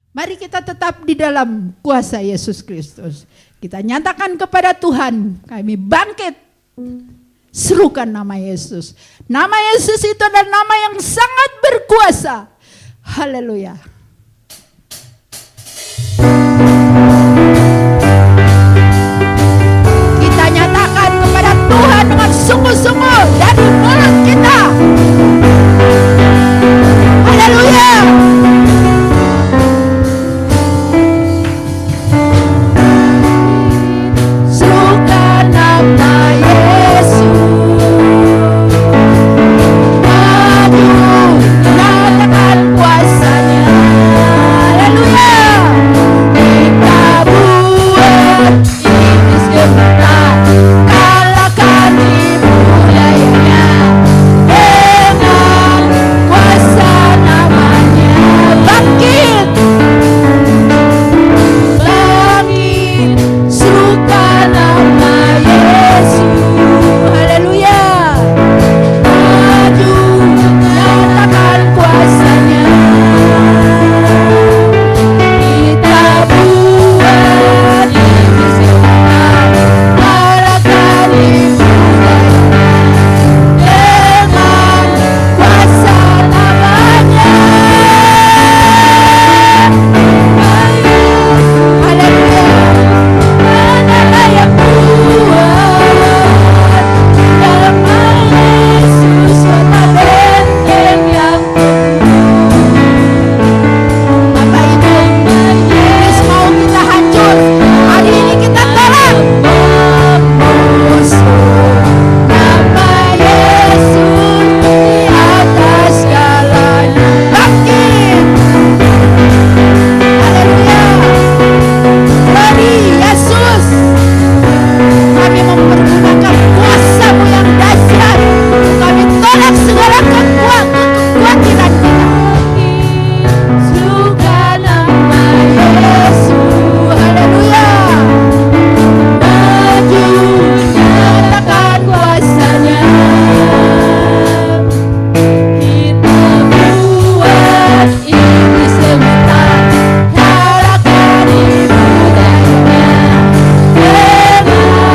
Mari kita tetap di dalam kuasa Yesus Kristus. Kita nyatakan kepada Tuhan, kami bangkit. Serukan nama Yesus. Nama Yesus itu adalah nama yang sangat berkuasa. Haleluya. Kita nyatakan kepada Tuhan dengan sungguh-sungguh dari mulut kita. Haleluya. Serukan nama Yesus. Nyatakan kuasanya. Haleluya. Kita buat iblis gemetar, kalahkan dayanya dengan kuasa namanya. Bangkit, bangkit, serukan nama Yesus. Haleluya. Maju, nyatakan kuasanya. Kita buat iblis gemetar, kalahkan dengan kuasa namanya. Haleluya. Mana yang kuat, nama Yesus, kota benteng yang Bapak Ibu, iblis mau kita hancur. Hari ini kita tolak. Nama Yesus di atas segalanya. Bangkit. Haleluya. Beri Yesus. Kami mempergunakan kuasa-Mu yang dahsyat. Kami tolak segala kekhawatiran kita. Serukan nama Yesus. Haleluya. Maju, nyatakan kuasanya. Kita buat iblis gemetar, kalahkan dayanya dengan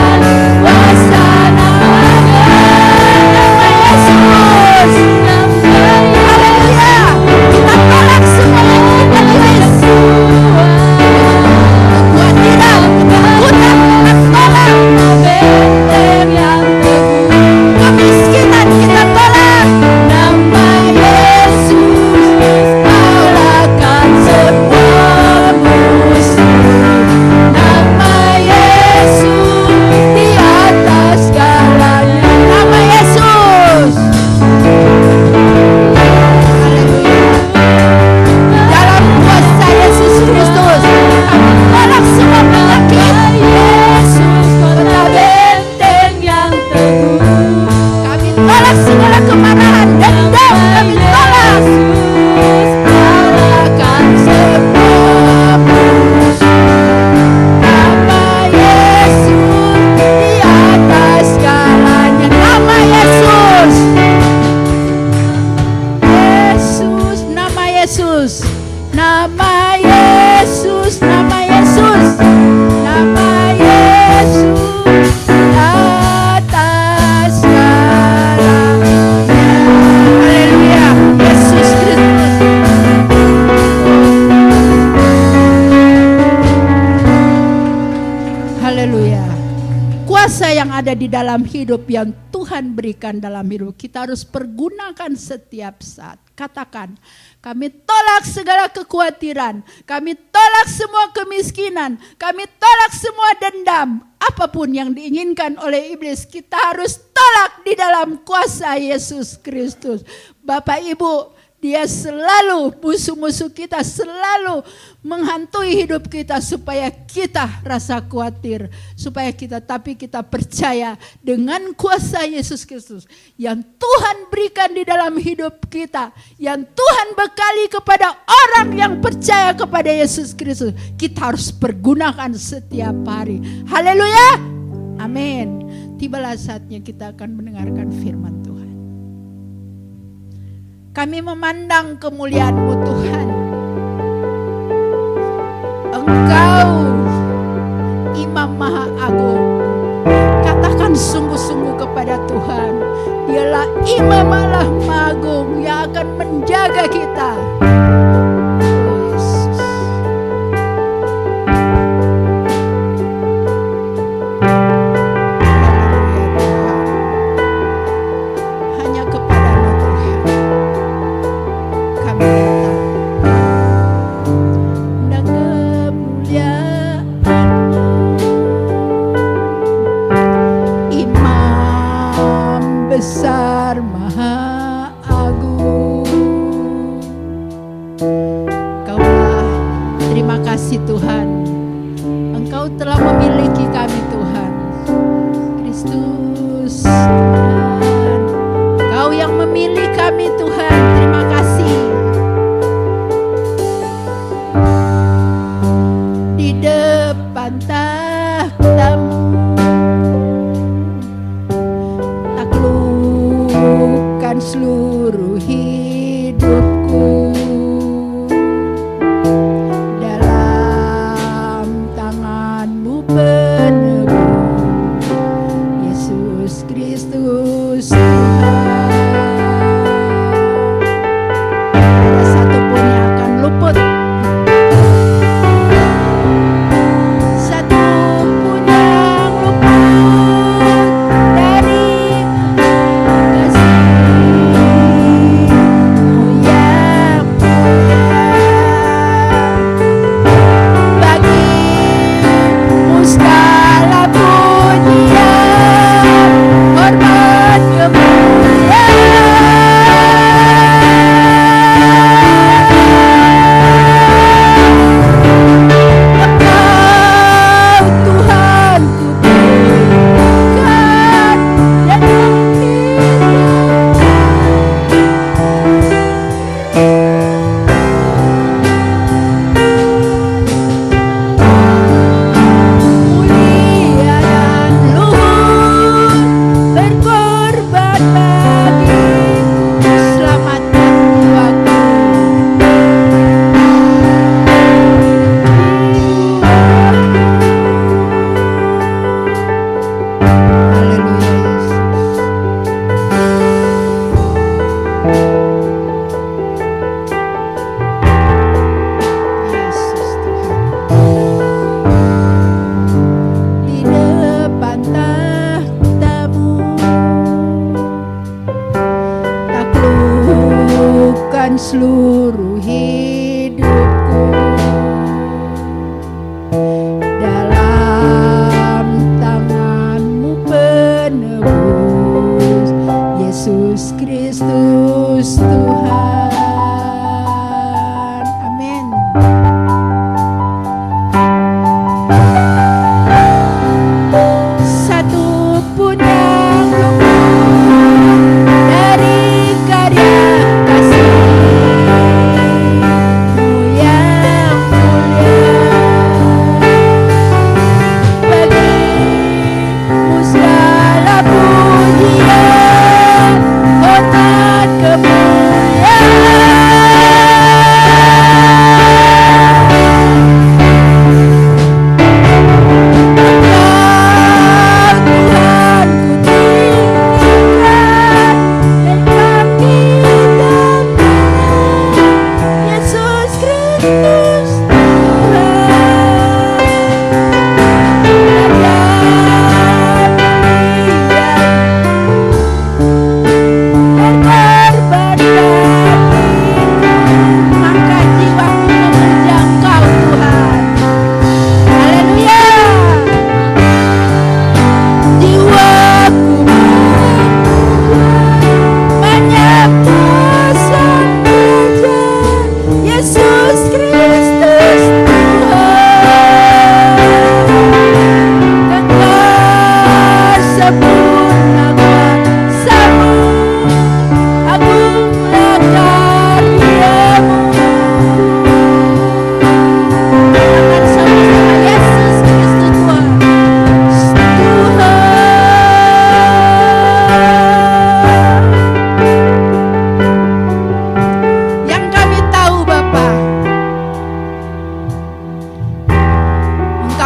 kuasa namanya. Nama Yesus. Haleluya. Kita tolak semua yang tidak Yesus. Kekhawatiran, ketakutan, kita tolak. Benteng yang teguh, kemiskinan kita tolak. Nama Yesus kalahkan semua musuh. Nama Yesus di atas segalanya. Nama Yesus. Haleluya. Dalam kuasa Yesus Kristus, kami tolak semua penyakit. Yesus, kota benteng yang teguh. Kami tolak segala kemarahan, dendam, kami tolak. Kalahkan semua musuh. Nama Yesus di atas segalanya. Nama Yesus. Yesus, nama Yesus. Nama Yesus, nama Yesus. Nama Yesus di atas segalanya. Haleluya. Yesus Kristus. Haleluya. Kuasa yang ada di dalam hidup yang Tuhan berikan dalam hidup kita harus pergunakan setiap saat. Katakan, kami tolak segala kekhawatiran, kami tolak semua kemiskinan, kami tolak semua dendam. Apapun yang diinginkan oleh iblis, kita harus tolak di dalam kuasa Yesus Kristus. Bapak Ibu, Dia selalu, musuh-musuh kita selalu menghantui hidup kita supaya kita rasa khawatir. Tapi kita percaya dengan kuasa Yesus Kristus yang Tuhan berikan di dalam hidup kita. Yang Tuhan bekali kepada orang yang percaya kepada Yesus Kristus. Kita harus pergunakan setiap hari. Haleluya. Amin. Tibalah saatnya kita akan mendengarkan firman Tuhan. Kami memandang kemuliaan-Mu Tuhan. Engkau Imam Maha Agung. Katakan sungguh-sungguh kepada Tuhan, Dialah Imam Allah Maha Agung yang akan menjaga kita. Yesus. Haleluya Tuhan. Hanya kepada-Mu Tuhan kami datang. Dan kemuliaan Imam besar Maha Agung. Kaulah, terima kasih Tuhan, Engkau telah memiliki kami Tuhan. Kristus Tuhan, Engkau yang memilih kami Tuhan, terima kasih. Di depan takhta-Mu taklukkan seluruh hidupku. Dalam tangan-Mu penebus, Yesus Kristus Tuhan.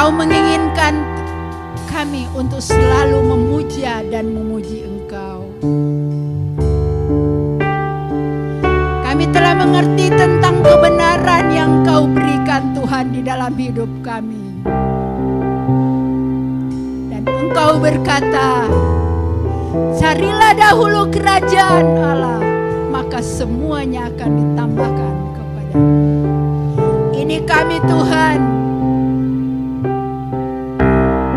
Engkau menginginkan kami untuk selalu memuja dan memuji Engkau. Kami telah mengerti tentang kebenaran yang Kau berikan Tuhan di dalam hidup kami. Dan Engkau berkata, carilah dahulu kerajaan Allah, maka semuanya akan ditambahkan kepadamu. Ini kami Tuhan.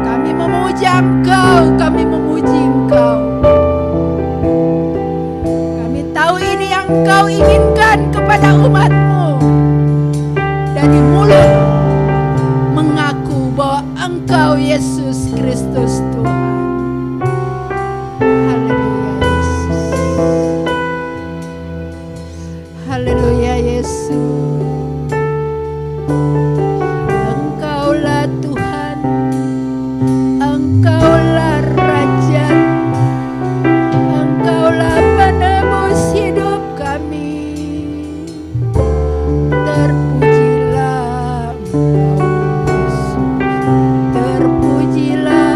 Kami memuja Engkau, kami memuji Engkau. Kami tahu ini yang Engkau inginkan kepada umat-Mu. Dari mulut mengaku bahwa Engkau Yesus Kristus Tuhan. Haleluya Yesus. Engkaulah Tuhan, Engkaulah Raja, Engkaulah penebus hidup kami. Terpujilah Engkau Yesus, terpujilah.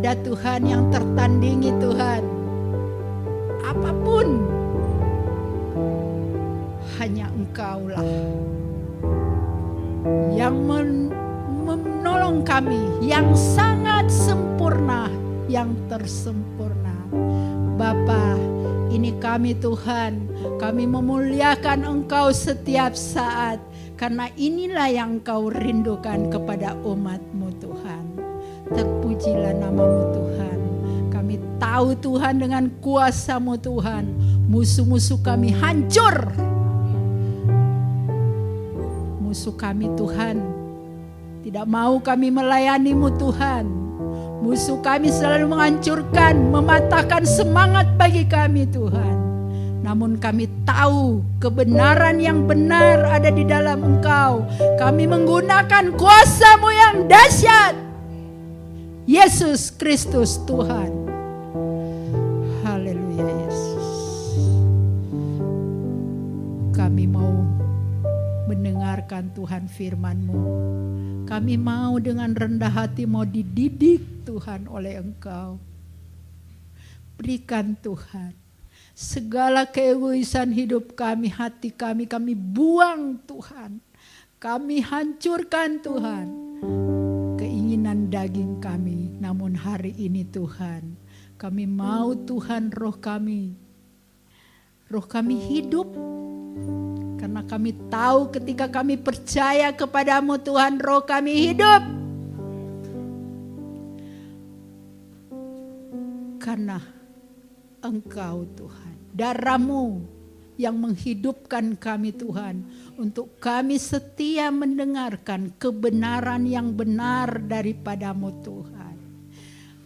ada Tuhan yang tertandingi Tuhan. Apapun hanya Engkaulah yang menolong kami, yang sangat sempurna, yang tersempurna. Bapa, ini kami Tuhan, kami memuliakan Engkau setiap saat, karena inilah yang Engkau rindukan kepada umat-Mu Tuhan. Terpujilah nama-Mu Tuhan. Kami tahu Tuhan dengan kuasa-Mu Tuhan, musuh-musuh kami hancur. Musuh kami Tuhan, tidak mau kami melayani-Mu Tuhan. Musuh kami selalu menghancurkan, mematahkan semangat bagi kami Tuhan. Namun kami tahu kebenaran yang benar ada di dalam Engkau. Kami menggunakan kuasa-Mu yang dahsyat. Yesus Kristus Tuhan. Haleluya Yesus. Kami mau mendengarkan Tuhan firman-Mu. Kami mau dengan rendah hati mau dididik Tuhan oleh Engkau. Berikan Tuhan segala keegoisan hidup kami, hati kami buang Tuhan. Kami hancurkan Tuhan keinginan daging kami. Namun hari ini Tuhan, kami mau Tuhan roh kami hidup. Karena kami tahu ketika kami percaya kepadamu Tuhan, roh kami hidup. Karena Engkau Tuhan, darah-Mu yang menghidupkan kami Tuhan. Untuk kami setia mendengarkan kebenaran yang benar daripada-Mu Tuhan.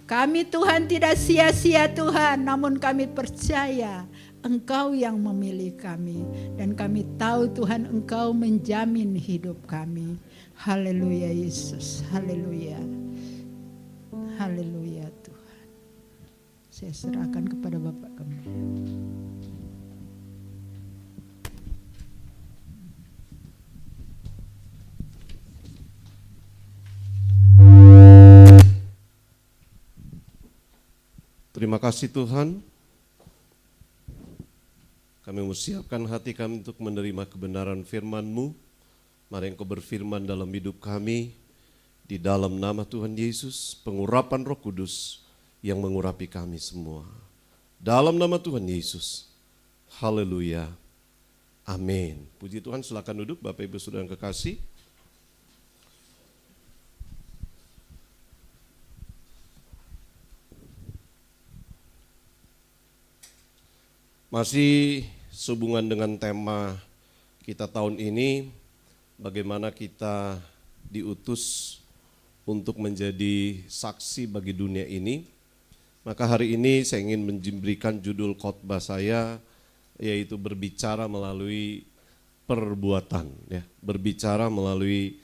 Kami Tuhan tidak sia-sia Tuhan, namun kami percaya Engkau yang memilih kami, dan kami tahu Tuhan Engkau menjamin hidup kami. Haleluya Yesus, haleluya. Haleluya Tuhan. Saya serahkan kepada Bapak kami. Terima kasih Tuhan. Kami mempersiapkan hati kami untuk menerima kebenaran firman-Mu. Mari Engkau berfirman dalam hidup kami. Di dalam nama Tuhan Yesus, pengurapan Roh Kudus yang mengurapi kami semua. Dalam nama Tuhan Yesus. Haleluya. Amin. Puji Tuhan, silakan duduk Bapak Ibu Saudara yang kekasih. Masih sehubungan dengan tema kita tahun ini, bagaimana kita diutus untuk menjadi saksi bagi dunia ini. Maka hari ini saya ingin memberikan judul khotbah saya, yaitu berbicara melalui perbuatan. Ya, berbicara melalui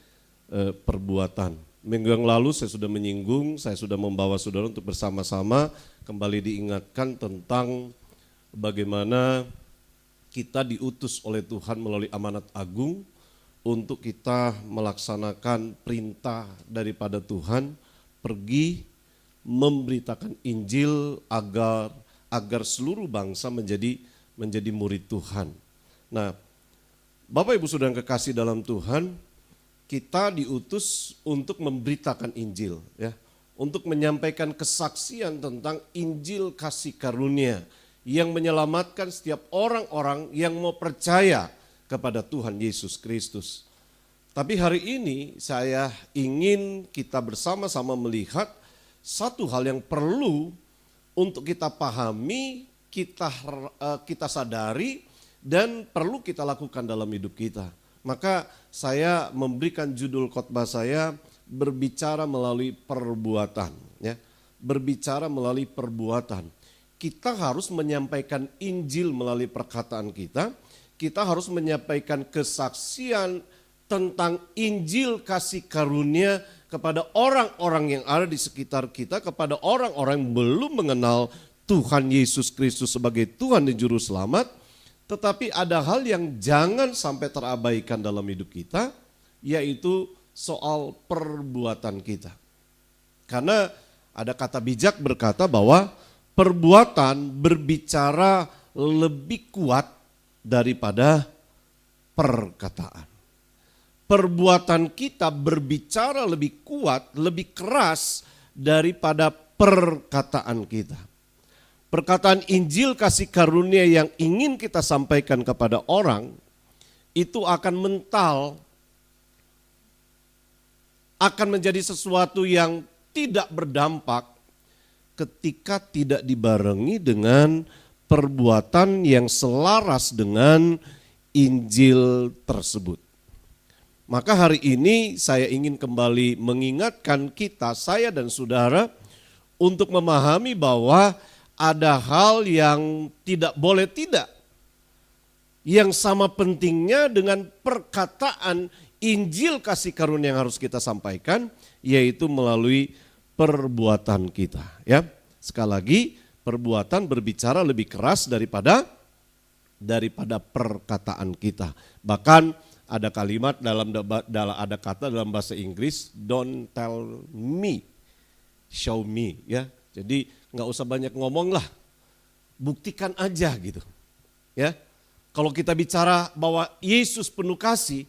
perbuatan. Minggu yang lalu saya sudah menyinggung, saya sudah membawa saudara untuk bersama-sama kembali diingatkan tentang bagaimana kita diutus oleh Tuhan melalui amanat agung untuk kita melaksanakan perintah daripada Tuhan, pergi memberitakan Injil agar seluruh bangsa menjadi murid Tuhan. Nah, Bapak Ibu Saudara yang kekasih dalam Tuhan, kita diutus untuk memberitakan Injil, ya, untuk menyampaikan kesaksian tentang Injil kasih karunia yang menyelamatkan setiap orang-orang yang mau percaya kepada Tuhan Yesus Kristus. Tapi hari ini saya ingin kita bersama-sama melihat satu hal yang perlu untuk kita pahami, kita sadari, dan perlu kita lakukan dalam hidup kita. Maka saya memberikan judul khotbah saya, berbicara melalui perbuatan. Ya, berbicara melalui perbuatan. Kita harus menyampaikan Injil melalui perkataan kita harus menyampaikan kesaksian tentang Injil kasih karunia kepada orang-orang yang ada di sekitar kita, kepada orang-orang yang belum mengenal Tuhan Yesus Kristus sebagai Tuhan dan Juru Selamat. Tetapi ada hal yang jangan sampai terabaikan dalam hidup kita, yaitu soal perbuatan kita. Karena ada kata bijak berkata bahwa perbuatan berbicara lebih kuat daripada perkataan. Perbuatan kita berbicara lebih kuat, lebih keras daripada perkataan kita. perkataan Injil kasih karunia yang ingin kita sampaikan kepada orang, itu akan mental, akan menjadi sesuatu yang tidak berdampak ketika tidak dibarengi dengan perbuatan yang selaras dengan Injil tersebut. Maka hari ini saya ingin kembali mengingatkan kita, saya dan saudara, untuk memahami bahwa ada hal yang tidak boleh tidak, yang sama pentingnya dengan perkataan Injil kasih karunia yang harus kita sampaikan, yaitu melalui perbuatan kita. Ya, sekali lagi, perbuatan berbicara lebih keras daripada perkataan kita. Bahkan ada kalimat ada kata dalam bahasa Inggris, don't tell me, show me, ya. Jadi nggak usah banyak ngomong lah, buktikan aja gitu. Ya, kalau kita bicara bahwa Yesus penuh kasih,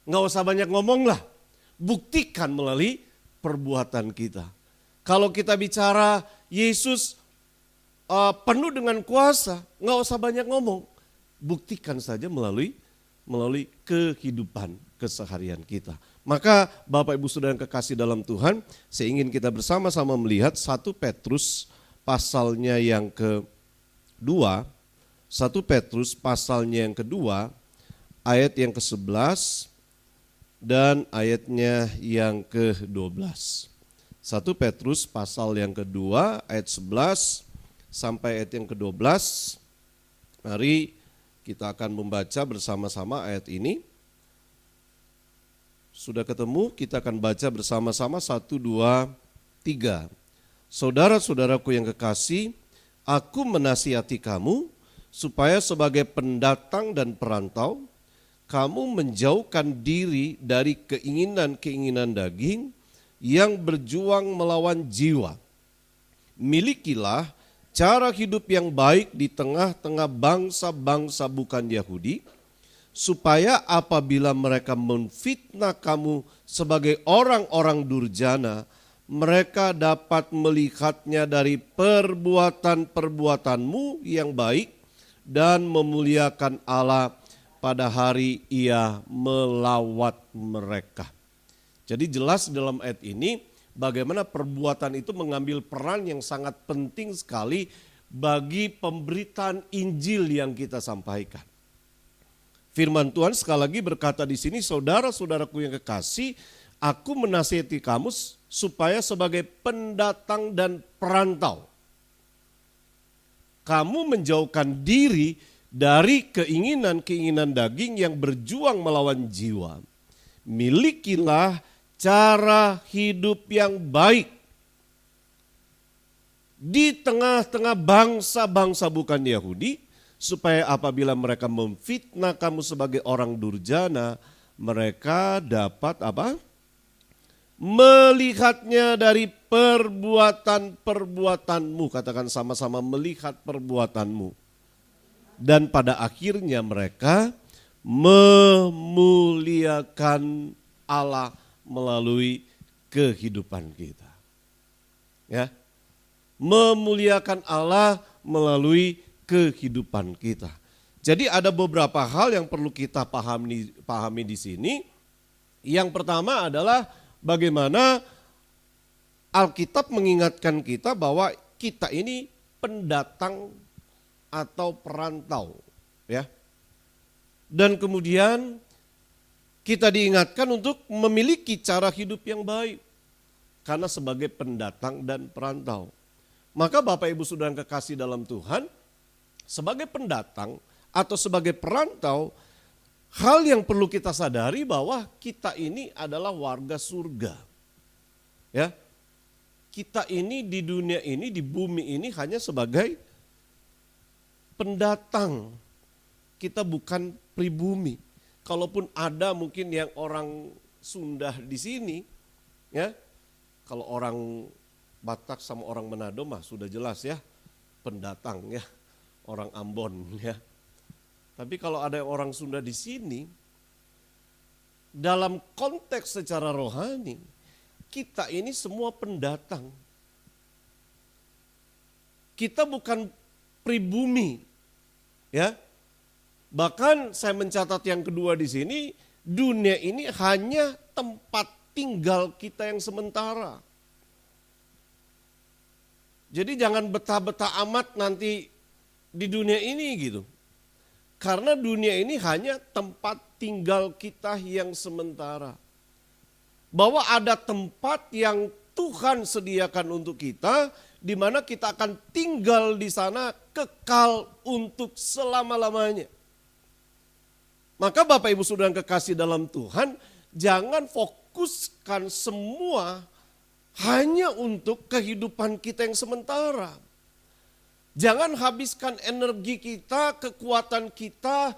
nggak usah banyak ngomong lah, buktikan melalui perbuatan kita. Kalau kita bicara Yesus penuh dengan kuasa, nggak usah banyak ngomong, buktikan saja melalui kehidupan keseharian kita. Maka Bapak Ibu Saudara yang kekasih dalam Tuhan, saya ingin kita bersama-sama melihat 1 Petrus pasalnya yang kedua, 1 Petrus pasalnya yang kedua, ayat yang ke-11 dan ayatnya yang ke-12. 1 Petrus pasal yang kedua, ayat 11 sampai ayat yang ke-12. Mari kita akan membaca bersama-sama ayat ini. Sudah ketemu? Kita akan baca bersama-sama 1, 2, 3. Saudara-saudaraku yang kekasih, aku menasihati kamu supaya sebagai pendatang dan perantau, kamu menjauhkan diri dari keinginan-keinginan daging yang berjuang melawan jiwa. Milikilah cara hidup yang baik di tengah-tengah bangsa-bangsa bukan Yahudi, supaya apabila mereka menfitnah kamu sebagai orang-orang durjana, mereka dapat melihatnya dari perbuatan-perbuatanmu yang baik dan memuliakan Allah pada hari Ia melawat mereka. Jadi jelas dalam ayat ini bagaimana perbuatan itu mengambil peran yang sangat penting sekali bagi pemberitaan Injil yang kita sampaikan. Firman Tuhan sekali lagi berkata di sini, saudara-saudaraku yang kekasih, aku menasihati kamu supaya sebagai pendatang dan perantau, kamu menjauhkan diri dari keinginan-keinginan daging yang berjuang melawan jiwa. Milikilah cara hidup yang baik di tengah-tengah bangsa-bangsa bukan Yahudi, supaya apabila mereka memfitnah kamu sebagai orang durjana, mereka dapat apa? Melihatnya dari perbuatan-perbuatanmu. Katakan sama-sama, melihat perbuatanmu. Dan pada akhirnya mereka memuliakan Allah melalui kehidupan kita. Ya. Memuliakan Allah melalui kehidupan kita. Jadi ada beberapa hal yang perlu kita pahami di sini. Yang pertama adalah bagaimana Alkitab mengingatkan kita bahwa kita ini pendatang atau perantau, ya. Dan kemudian kita diingatkan untuk memiliki cara hidup yang baik karena sebagai pendatang dan perantau. Maka Bapak Ibu Saudara yang kekasih dalam Tuhan, sebagai pendatang atau sebagai perantau, hal yang perlu kita sadari bahwa kita ini adalah warga surga. Ya. Kita ini di dunia ini, di bumi ini hanya sebagai pendatang. Kita bukan pribumi. Kalaupun ada mungkin yang orang Sunda di sini, ya. Kalau orang Batak sama orang Manado mah sudah jelas ya, pendatang ya, orang Ambon ya. Tapi kalau ada orang Sunda di sini, dalam konteks secara rohani, kita ini semua pendatang. Kita bukan pribumi, ya. Bahkan saya mencatat yang kedua di sini, dunia ini hanya tempat tinggal kita yang sementara. Jadi jangan betah-betah amat nanti di dunia ini gitu. Karena dunia ini hanya tempat tinggal kita yang sementara. Bahwa ada tempat yang Tuhan sediakan untuk kita, di mana kita akan tinggal di sana kekal untuk selama-lamanya. Maka Bapak Ibu Saudara yang kekasih dalam Tuhan, jangan fokuskan semua hanya untuk kehidupan kita yang sementara. Jangan habiskan energi kita, kekuatan kita,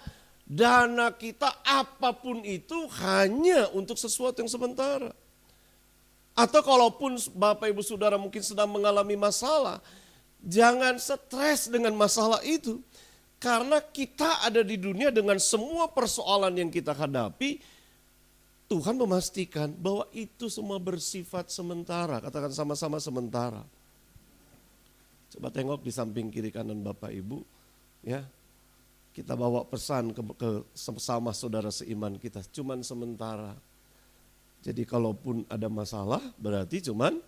dana kita, apapun itu hanya untuk sesuatu yang sementara. Atau kalaupun Bapak Ibu Saudara mungkin sedang mengalami masalah, jangan stres dengan masalah itu. Karena kita ada di dunia dengan semua persoalan yang kita hadapi, Tuhan memastikan bahwa itu semua bersifat sementara. Katakan sama-sama sementara. Coba tengok di samping kiri kanan Bapak Ibu, ya. Kita bawa pesan ke sama saudara seiman kita, cuman sementara. Jadi kalaupun ada masalah berarti cuman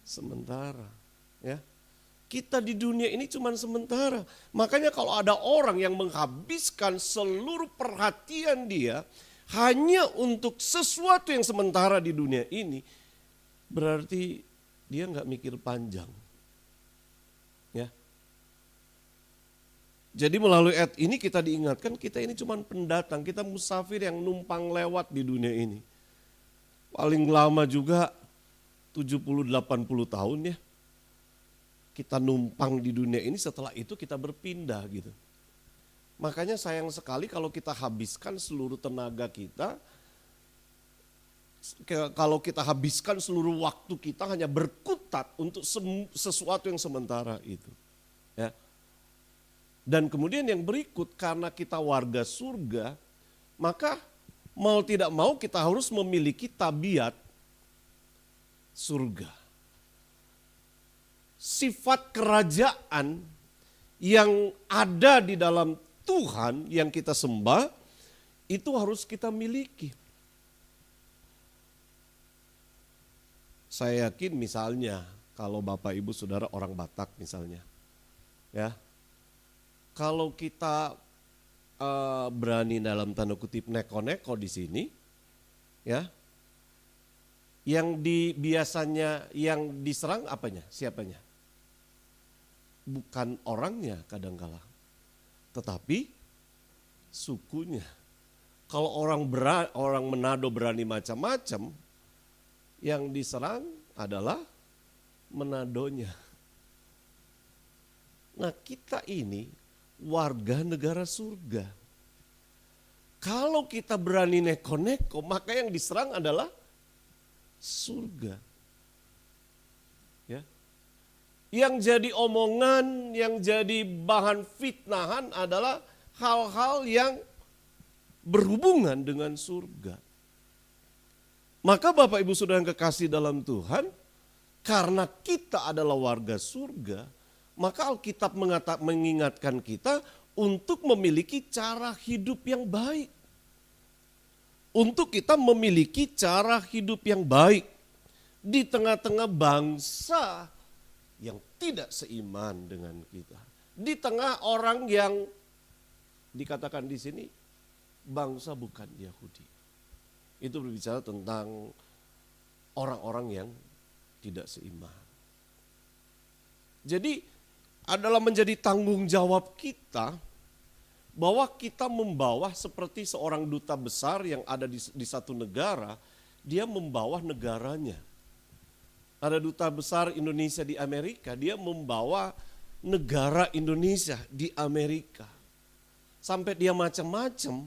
sementara, ya. Kita di dunia ini cuman sementara. Makanya kalau ada orang yang menghabiskan seluruh perhatian dia hanya untuk sesuatu yang sementara di dunia ini, berarti dia nggak mikir panjang. Ya. Jadi melalui ayat ini kita diingatkan kita ini cuma pendatang, kita musafir yang numpang lewat di dunia ini. Paling lama juga 70-80 tahun ya. Kita numpang di dunia ini, setelah itu kita berpindah gitu. Makanya sayang sekali kalau kita habiskan seluruh tenaga kita, kalau kita habiskan seluruh waktu kita hanya berkutat untuk sesuatu yang sementara itu. Ya. Dan kemudian yang berikut, karena kita warga surga, maka mau tidak mau kita harus memiliki tabiat surga. Sifat kerajaan yang ada di dalam Tuhan yang kita sembah, itu harus kita miliki. Saya yakin misalnya kalau Bapak Ibu Saudara orang Batak misalnya, ya, kalau kita berani dalam tanda kutip neko-neko di sini, ya, biasanya yang diserang apanya? Siapanya? Bukan orangnya kadangkala, tetapi sukunya. Kalau orang Manado berani macam-macam, yang diserang adalah Manadonya. Nah, kita ini warga negara surga. Kalau kita berani neko-neko, maka yang diserang adalah surga. Ya. Yang jadi omongan, yang jadi bahan fitnahan adalah hal-hal yang berhubungan dengan surga. Maka Bapak Ibu Saudara yang kekasih dalam Tuhan, karena kita adalah warga surga, maka Alkitab mengingatkan kita untuk memiliki cara hidup yang baik. Untuk kita memiliki cara hidup yang baik di tengah-tengah bangsa yang tidak seiman dengan kita. Di tengah orang yang dikatakan di sini bangsa bukan Yahudi. Itu berbicara tentang orang-orang yang tidak seiman. Jadi adalah menjadi tanggung jawab kita bahwa kita membawa seperti seorang duta besar yang ada di satu negara, dia membawa negaranya. Ada duta besar Indonesia di Amerika, dia membawa negara Indonesia di Amerika. Sampai dia macam-macam,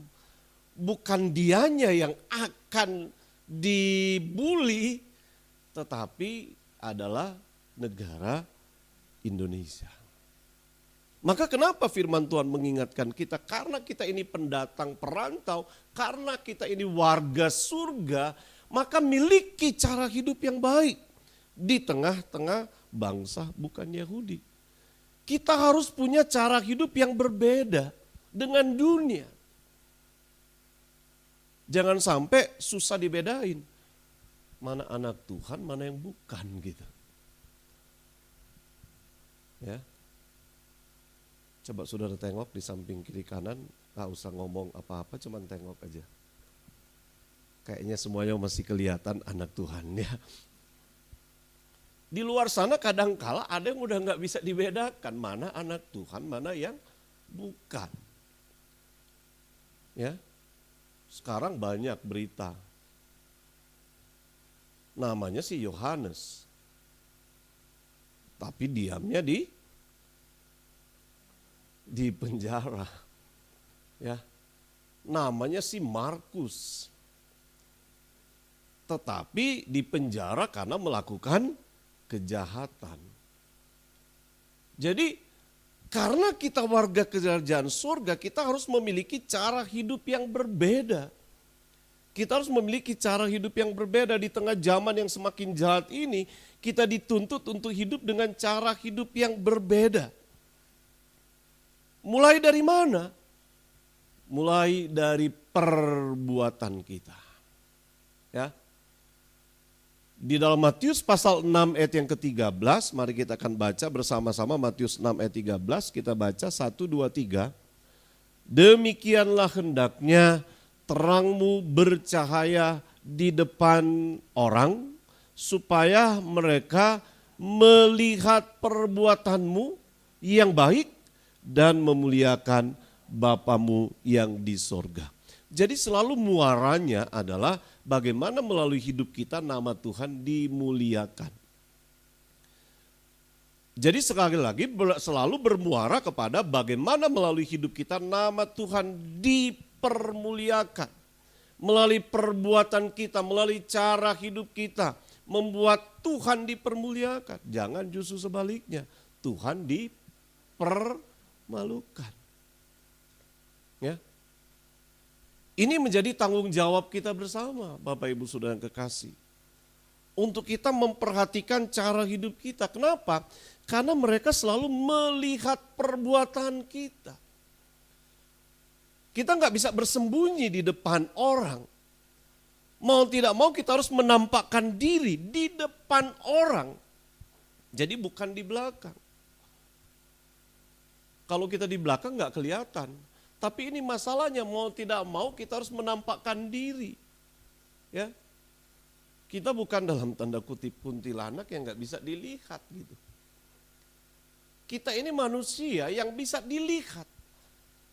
bukan dianya yang akan dibully, tetapi adalah negara Indonesia. Maka kenapa firman Tuhan mengingatkan kita? Karena kita ini pendatang perantau, karena kita ini warga surga, maka miliki cara hidup yang baik di tengah-tengah bangsa bukan Yahudi. Kita harus punya cara hidup yang berbeda dengan dunia. Jangan sampai susah dibedain. Mana anak Tuhan, mana yang bukan gitu. Ya. Coba saudara tengok di samping kiri kanan, gak usah ngomong apa-apa, cuman tengok aja. Kayaknya semuanya masih kelihatan anak Tuhan ya. Di luar sana kadangkala ada yang udah gak bisa dibedakan mana anak Tuhan, mana yang bukan. Ya, sekarang banyak berita. Namanya si Yohanes, tapi diamnya di penjara. Ya, namanya si Markus, tetapi di penjara karena melakukan kejahatan. Jadi karena kita warga kerajaan surga, kita harus memiliki cara hidup yang berbeda. Kita harus memiliki cara hidup yang berbeda di tengah zaman yang semakin jahat ini. Kita dituntut untuk hidup dengan cara hidup yang berbeda. Mulai dari mana? Mulai dari perbuatan kita. Ya. Di dalam Matius pasal 6 ayat yang ke-13, mari kita akan baca bersama-sama Matius 6 ayat 13, kita baca 1, 2, 3. Demikianlah hendaknya terangmu bercahaya di depan orang, supaya mereka melihat perbuatanmu yang baik dan memuliakan Bapamu yang di sorga. Jadi selalu muaranya adalah bagaimana melalui hidup kita nama Tuhan dimuliakan. Jadi sekali lagi selalu bermuara kepada bagaimana melalui hidup kita nama Tuhan dipermuliakan. Melalui perbuatan kita, melalui cara hidup kita, membuat Tuhan dipermuliakan. Jangan justru sebaliknya, Tuhan dipermalukan. Ya. Ini menjadi tanggung jawab kita bersama, Bapak Ibu Saudara yang kekasih. Untuk kita memperhatikan cara hidup kita. Kenapa? Karena mereka selalu melihat perbuatan kita. Kita nggak bisa bersembunyi di depan orang. Mau tidak mau kita harus menampakkan diri di depan orang. Jadi bukan di belakang. Kalau kita di belakang nggak kelihatan. Tapi ini masalahnya, mau tidak mau kita harus menampakkan diri. Ya, kita bukan dalam tanda kutip kuntilanak yang nggak bisa dilihat gitu. Kita ini manusia yang bisa dilihat.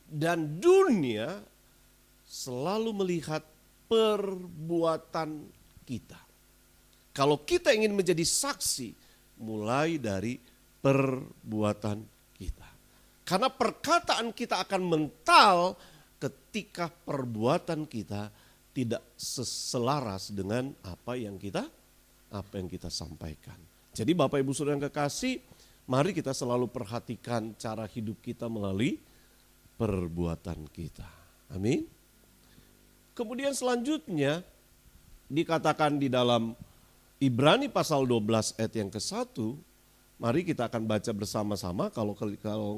Dan dunia selalu melihat perbuatan kita. Kalau kita ingin menjadi saksi, mulai dari perbuatan kita. Karena perkataan kita akan mental ketika perbuatan kita tidak selaras dengan apa yang kita sampaikan. Jadi Bapak Ibu Saudara yang kekasih, mari kita selalu perhatikan cara hidup kita melalui perbuatan kita. Amin. Kemudian selanjutnya dikatakan di dalam Ibrani pasal 12 ayat yang ke-1, mari kita akan baca bersama-sama. Kalau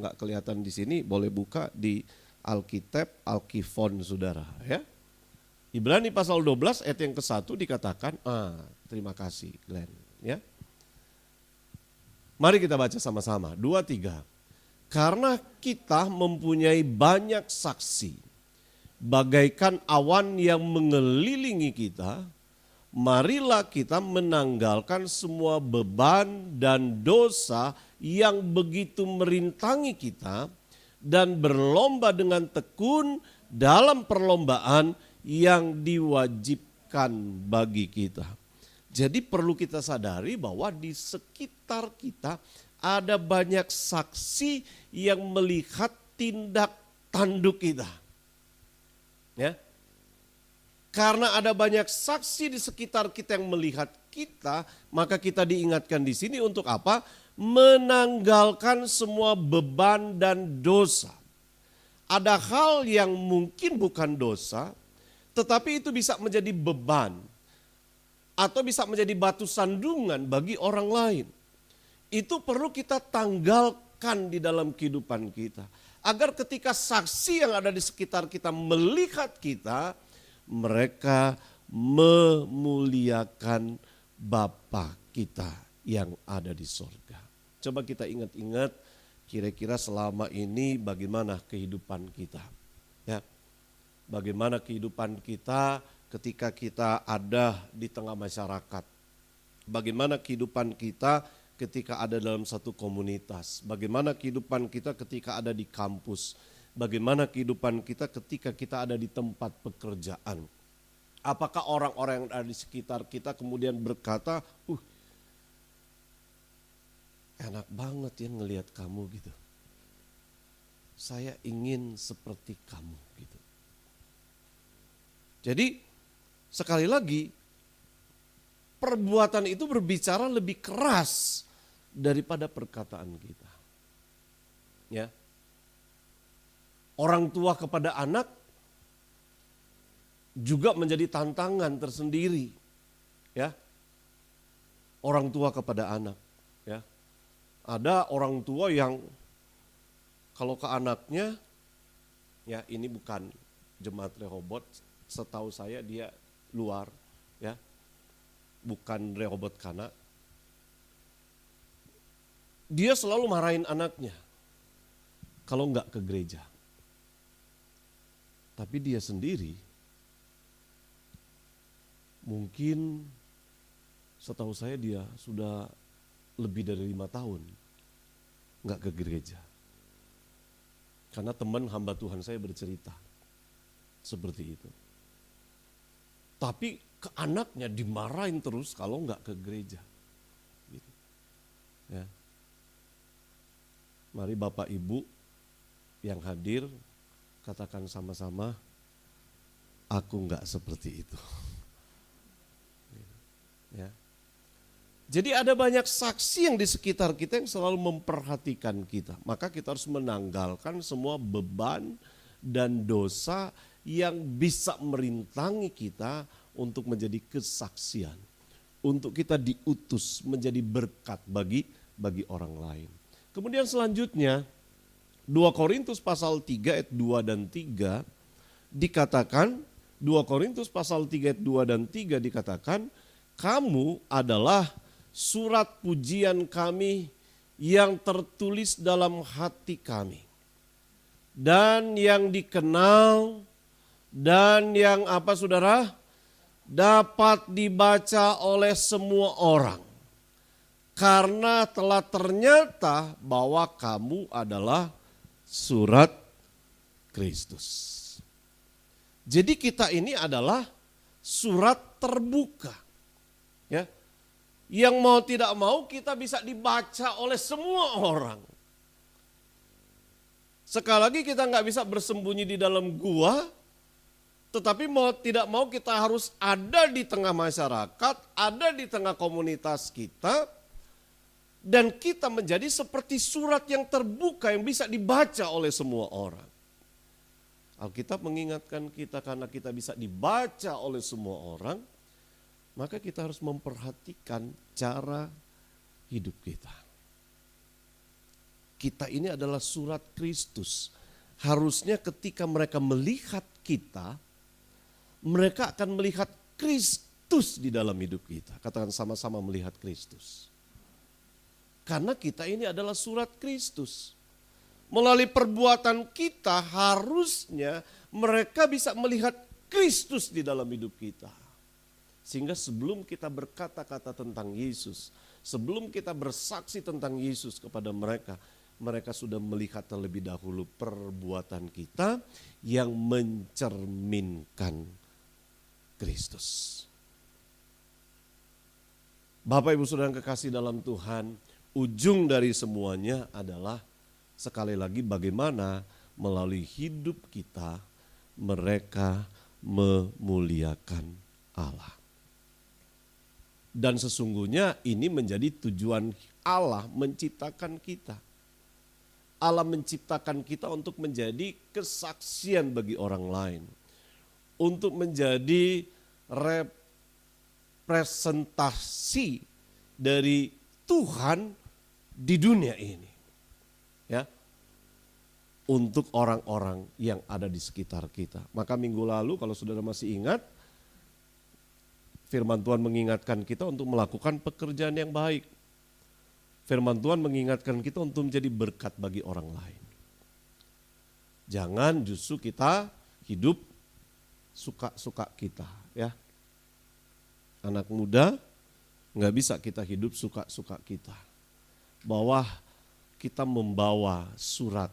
nggak kelihatan di sini, boleh buka di Alkitab, Alkifon saudara. Ya. Ibrani pasal 12 ayat yang ke-1 dikatakan, terima kasih Glenn. Ya. Mari kita baca sama-sama, 2, 3. Karena kita mempunyai banyak saksi, bagaikan awan yang mengelilingi kita, marilah kita menanggalkan semua beban dan dosa yang begitu merintangi kita dan berlomba dengan tekun dalam perlombaan yang diwajibkan bagi kita. Jadi perlu kita sadari bahwa di sekitar kita ada banyak saksi yang melihat tindak tanduk kita. Ya. Karena ada banyak saksi di sekitar kita yang melihat kita, maka kita diingatkan di sini untuk apa? Menanggalkan semua beban dan dosa. Ada hal yang mungkin bukan dosa, tetapi itu bisa menjadi beban atau bisa menjadi batu sandungan bagi orang lain. Itu perlu kita tanggalkan nyatakan di dalam kehidupan kita. Agar ketika saksi yang ada di sekitar kita melihat kita, mereka memuliakan Bapa kita yang ada di sorga. Coba kita ingat-ingat kira-kira selama ini bagaimana kehidupan kita. Ya, bagaimana kehidupan kita ketika kita ada di tengah masyarakat. Bagaimana kehidupan kita ketika ada dalam satu komunitas. Bagaimana kehidupan kita ketika ada di kampus. Bagaimana kehidupan kita ketika kita ada di tempat pekerjaan. Apakah orang-orang yang ada di sekitar kita kemudian berkata, enak banget ya ngelihat kamu gitu. Saya ingin seperti kamu gitu. Jadi sekali lagi perbuatan itu berbicara lebih keras daripada perkataan kita. Ya. Orang tua kepada anak juga menjadi tantangan tersendiri. Ya. Orang tua kepada anak, ya. Ada orang tua yang kalau ke anaknya, ya ini bukan jemaat Rehobot, setahu saya dia luar, ya, bukan Rehobot Kana. Dia selalu marahin anaknya kalau enggak ke gereja. Tapi dia sendiri mungkin setahu saya dia sudah lebih dari 5 tahun enggak ke gereja. Karena teman hamba Tuhan saya bercerita seperti itu. Tapi ke anaknya dimarahin terus kalau enggak ke gereja. Gitu. Ya. Mari Bapak Ibu yang hadir katakan sama-sama, aku enggak seperti itu. Ya. Jadi ada banyak saksi yang di sekitar kita yang selalu memperhatikan kita. Maka kita harus menanggalkan semua beban dan dosa yang bisa merintangi kita untuk menjadi kesaksian. Untuk kita diutus menjadi berkat bagi orang lain. Kemudian selanjutnya 2 Korintus pasal 3 ayat 2 dan 3 dikatakan, 2 Korintus pasal 3 ayat 2 dan 3 dikatakan, kamu adalah surat pujian kami yang tertulis dalam hati kami. Dan yang dikenal dan yang apa saudara? Dapat dibaca oleh semua orang. Karena telah ternyata bahwa kamu adalah surat Kristus. Jadi kita ini adalah surat terbuka. Ya. Yang mau tidak mau kita bisa dibaca oleh semua orang. Sekali lagi kita nggak bisa bersembunyi di dalam gua, tetapi mau tidak mau kita harus ada di tengah masyarakat, ada di tengah komunitas kita, dan kita menjadi seperti surat yang terbuka yang bisa dibaca oleh semua orang. Alkitab mengingatkan kita karena kita bisa dibaca oleh semua orang, maka kita harus memperhatikan cara hidup kita. Kita ini adalah surat Kristus. Harusnya ketika mereka melihat kita, mereka akan melihat Kristus di dalam hidup kita. Katakan sama-sama melihat Kristus. Karena kita ini adalah surat Kristus. Melalui perbuatan kita harusnya mereka bisa melihat Kristus di dalam hidup kita. Sehingga sebelum kita berkata-kata tentang Yesus, sebelum kita bersaksi tentang Yesus kepada mereka, mereka sudah melihat terlebih dahulu perbuatan kita yang mencerminkan Kristus. Bapak Ibu Saudara yang kekasih dalam Tuhan, ujung dari semuanya adalah sekali lagi bagaimana melalui hidup kita mereka memuliakan Allah. Dan sesungguhnya ini menjadi tujuan Allah menciptakan kita. Allah menciptakan kita untuk menjadi kesaksian bagi orang lain. Untuk menjadi representasi dari Tuhan di dunia ini. ya, untuk orang-orang yang ada di sekitar kita. Maka minggu lalu kalau saudara masih ingat, firman Tuhan mengingatkan kita untuk melakukan pekerjaan yang baik. Firman Tuhan mengingatkan kita untuk menjadi berkat bagi orang lain. Jangan justru kita hidup suka-suka kita, ya. Anak muda nggak bisa kita hidup suka-suka kita. Bahwa kita membawa surat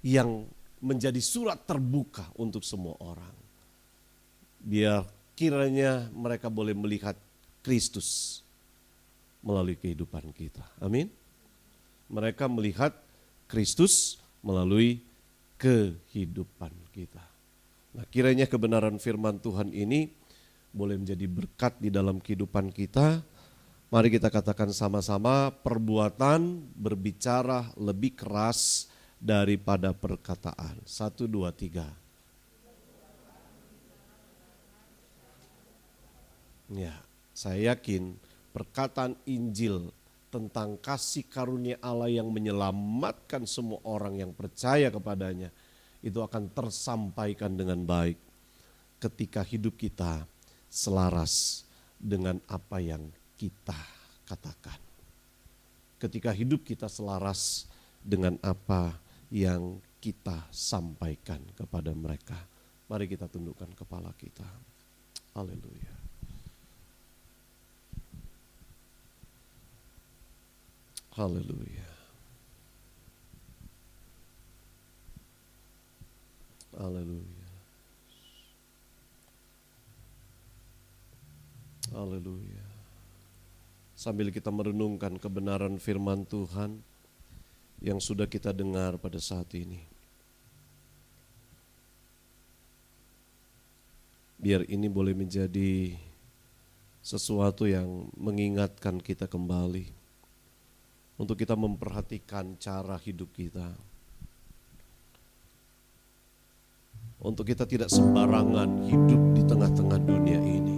yang menjadi surat terbuka untuk semua orang. Biar kiranya mereka boleh melihat Kristus melalui kehidupan kita. Amin. Mereka melihat Kristus melalui kehidupan kita. Nah, kiranya kebenaran firman Tuhan ini boleh menjadi berkat di dalam kehidupan kita. Mari kita katakan sama-sama, perbuatan berbicara lebih keras daripada perkataan. 1, 2, 3. Ya, saya yakin perkataan Injil tentang kasih karunia Allah yang menyelamatkan semua orang yang percaya kepadanya itu akan tersampaikan dengan baik ketika hidup kita selaras dengan apa yang kita katakan. Ketika hidup kita selaras dengan apa yang kita sampaikan kepada mereka. Mari kita tundukkan kepala kita. Haleluya. Haleluya. Haleluya. Haleluya. Sambil kita merenungkan kebenaran firman Tuhan yang sudah kita dengar pada saat ini. Biar ini boleh menjadi sesuatu yang mengingatkan kita kembali untuk kita memperhatikan cara hidup kita. Untuk kita tidak sembarangan hidup di tengah-tengah dunia ini.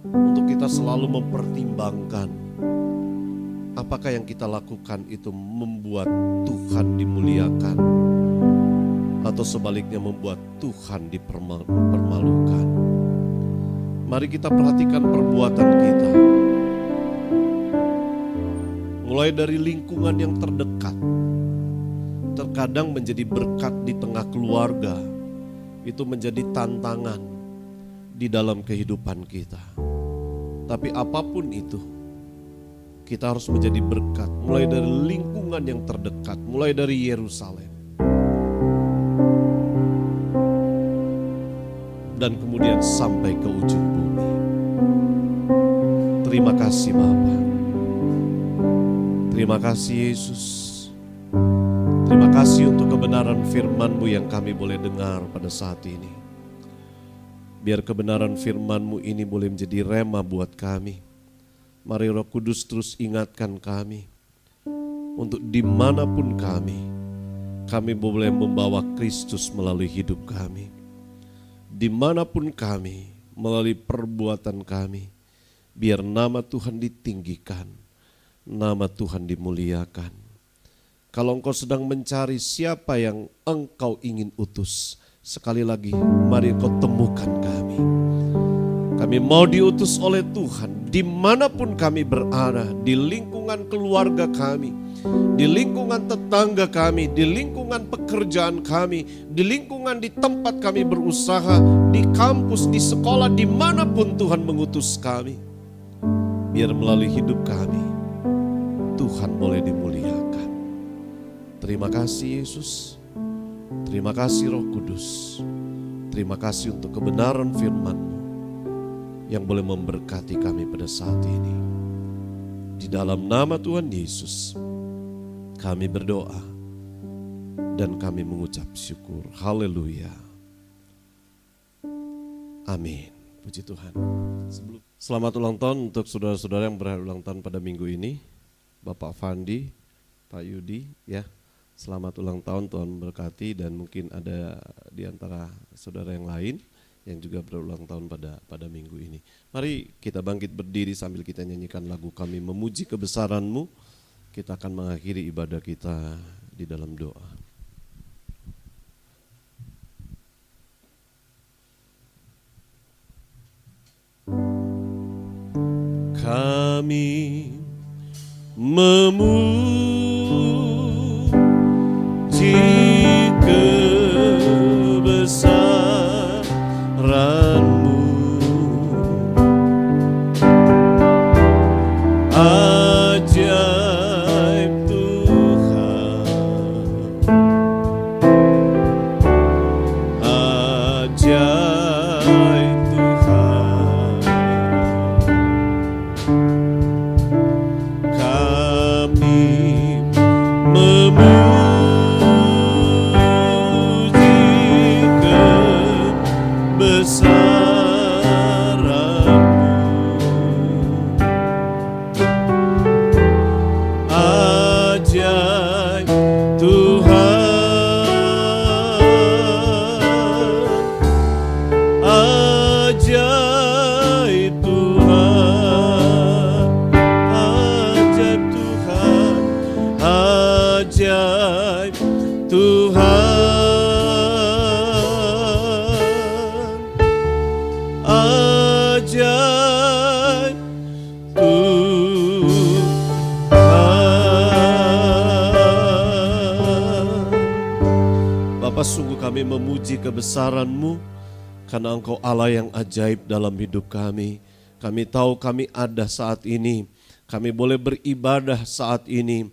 Untuk kita selalu mempertimbangkan apakah yang kita lakukan itu membuat Tuhan dimuliakan atau sebaliknya membuat Tuhan dipermalukan. Mari kita perhatikan perbuatan kita. Mulai dari lingkungan yang terdekat, terkadang menjadi berkat di tengah keluarga, itu menjadi tantangan di dalam kehidupan kita. Tapi apapun itu, kita harus menjadi berkat, mulai dari lingkungan yang terdekat, mulai dari Yerusalem. Dan kemudian sampai ke ujung bumi. Terima kasih Bapa. Terima kasih Yesus. Terima kasih untuk kebenaran firman-Mu yang kami boleh dengar pada saat ini. Biar kebenaran firman-Mu ini boleh menjadi rema buat kami. Mari Roh Kudus terus ingatkan kami. Untuk dimanapun kami boleh membawa Kristus melalui hidup kami. Dimanapun kami, melalui perbuatan kami. Biar nama Tuhan ditinggikan, nama Tuhan dimuliakan. Kalau engkau sedang mencari siapa yang engkau ingin utus, sekali lagi mari engkau temukan kami. Kami mau diutus oleh Tuhan dimanapun kami berada, di lingkungan keluarga kami, di lingkungan tetangga kami, di lingkungan pekerjaan kami, di lingkungan di tempat kami berusaha, di kampus, di sekolah, dimanapun Tuhan mengutus kami. Biar melalui hidup kami, Tuhan boleh dimuliakan. Terima kasih Yesus. Terima kasih Roh Kudus. Terima kasih untuk kebenaran firman-Mu yang boleh memberkati kami pada saat ini. Di dalam nama Tuhan Yesus, kami berdoa dan kami mengucap syukur. Haleluya. Amin. Puji Tuhan. Selamat ulang tahun untuk saudara-saudara yang berhari ulang tahun pada minggu ini. Bapak Fandi, Pak Yudi, ya. Selamat ulang tahun, Tuhan berkati, dan mungkin ada di antara saudara yang lain yang juga berulang tahun pada minggu ini. Mari kita bangkit berdiri sambil kita nyanyikan lagu Kami Memuji Kebesaran-Mu kita akan mengakhiri ibadah kita di dalam doa. Kami memuji kebesaran-Mu, ajaib Tuhan, ajaib Tuhan. Kami memuji kebesaran-Mu, ajaib Tuhan, ajaib Tuhan, ajaib Tuhan, ajaib Tuhan, ajaib Tuhan. Bapa, sungguh kami memuji kebesaran-Mu, karena Engkau Allah yang ajaib dalam hidup kami. Kami tahu kami ada saat ini, kami boleh beribadah saat ini,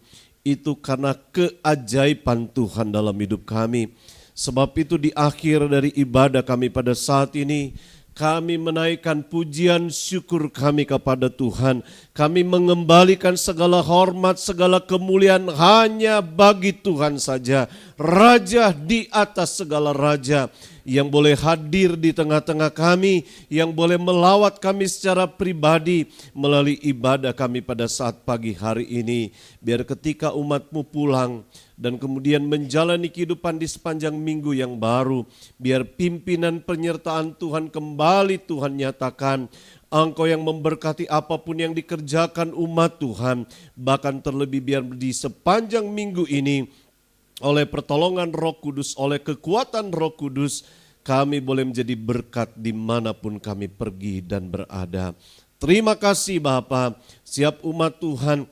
itu karena keajaiban Tuhan dalam hidup kami. Sebab itu di akhir dari ibadah kami pada saat ini, kami menaikkan pujian syukur kami kepada Tuhan. Kami mengembalikan segala hormat, segala kemuliaan hanya bagi Tuhan saja. Raja di atas segala raja, yang boleh hadir di tengah-tengah kami, yang boleh melawat kami secara pribadi melalui ibadah kami pada saat pagi hari ini. Biar ketika umat-Mu pulang dan kemudian menjalani kehidupan di sepanjang minggu yang baru, biar pimpinan penyertaan Tuhan kembali Tuhan nyatakan. Engkau yang memberkati apapun yang dikerjakan umat Tuhan, bahkan terlebih biar di sepanjang minggu ini, oleh pertolongan Roh Kudus, oleh kekuatan Roh Kudus, kami boleh menjadi berkat dimanapun kami pergi dan berada. Terima kasih Bapa, siap umat Tuhan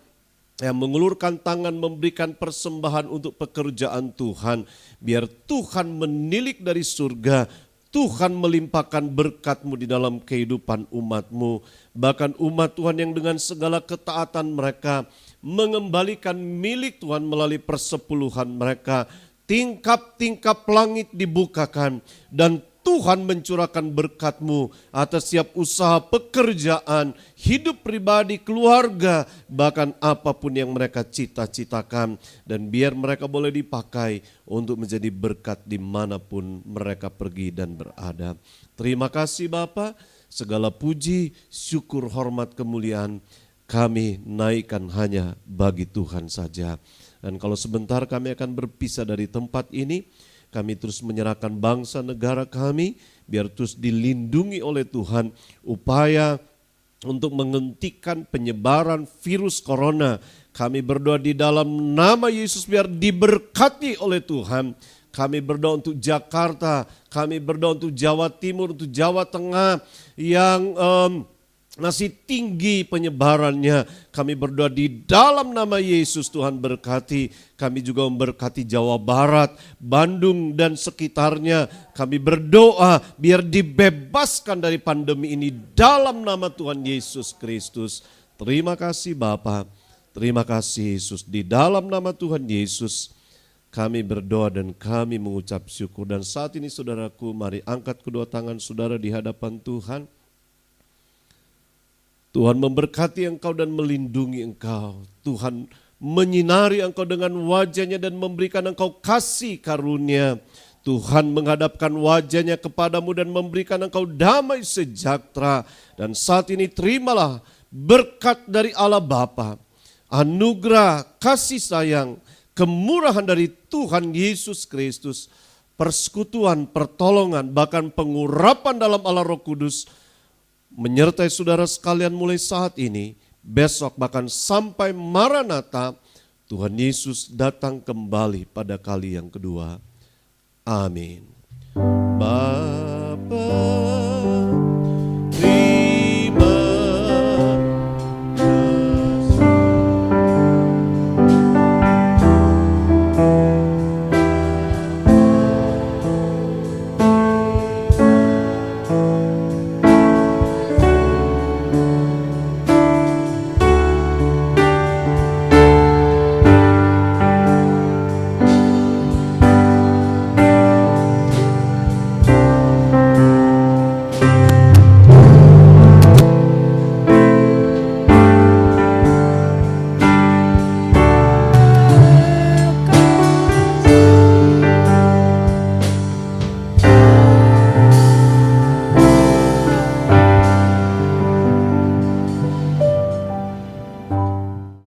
yang mengulurkan tangan memberikan persembahan untuk pekerjaan Tuhan. Biar Tuhan menilik dari surga, Tuhan melimpahkan berkat-Mu di dalam kehidupan umat-Mu. Bahkan umat Tuhan yang dengan segala ketaatan mereka mengembalikan milik Tuhan melalui persepuluhan mereka. Tingkap-tingkap langit dibukakan dan Tuhan mencurahkan berkat-Mu atas setiap usaha pekerjaan, hidup pribadi, keluarga, bahkan apapun yang mereka cita-citakan. Dan biar mereka boleh dipakai untuk menjadi berkat dimanapun mereka pergi dan berada. Terima kasih Bapa, segala puji, syukur, hormat, kemuliaan kami naikkan hanya bagi Tuhan saja. Dan kalau sebentar kami akan berpisah dari tempat ini, kami terus menyerahkan bangsa negara kami, biar terus dilindungi oleh Tuhan, upaya untuk menghentikan penyebaran virus corona. Kami berdoa di dalam nama Yesus biar diberkati oleh Tuhan. Kami berdoa untuk Jakarta, kami berdoa untuk Jawa Timur, untuk Jawa Tengah yang masih tinggi penyebarannya. Kami berdoa di dalam nama Yesus, Tuhan berkati. Kami juga memberkati Jawa Barat, Bandung dan sekitarnya. Kami berdoa biar dibebaskan dari pandemi ini dalam nama Tuhan Yesus Kristus. Terima kasih Bapa, terima kasih Yesus. Di dalam nama Tuhan Yesus kami berdoa dan kami mengucap syukur. Dan saat ini saudaraku, mari angkat kedua tangan saudara di hadapan Tuhan. Tuhan memberkati engkau dan melindungi engkau. Tuhan menyinari engkau dengan wajah-Nya dan memberikan engkau kasih karunia. Tuhan menghadapkan wajah-Nya kepadamu dan memberikan engkau damai sejahtera. Dan saat ini terimalah berkat dari Allah Bapa, anugerah, kasih sayang, kemurahan dari Tuhan Yesus Kristus, persekutuan, pertolongan, bahkan pengurapan dalam Allah Roh Kudus, menyertai saudara sekalian mulai saat ini, besok bahkan sampai Maranatha, Tuhan Yesus datang kembali pada kali yang kedua. Amin.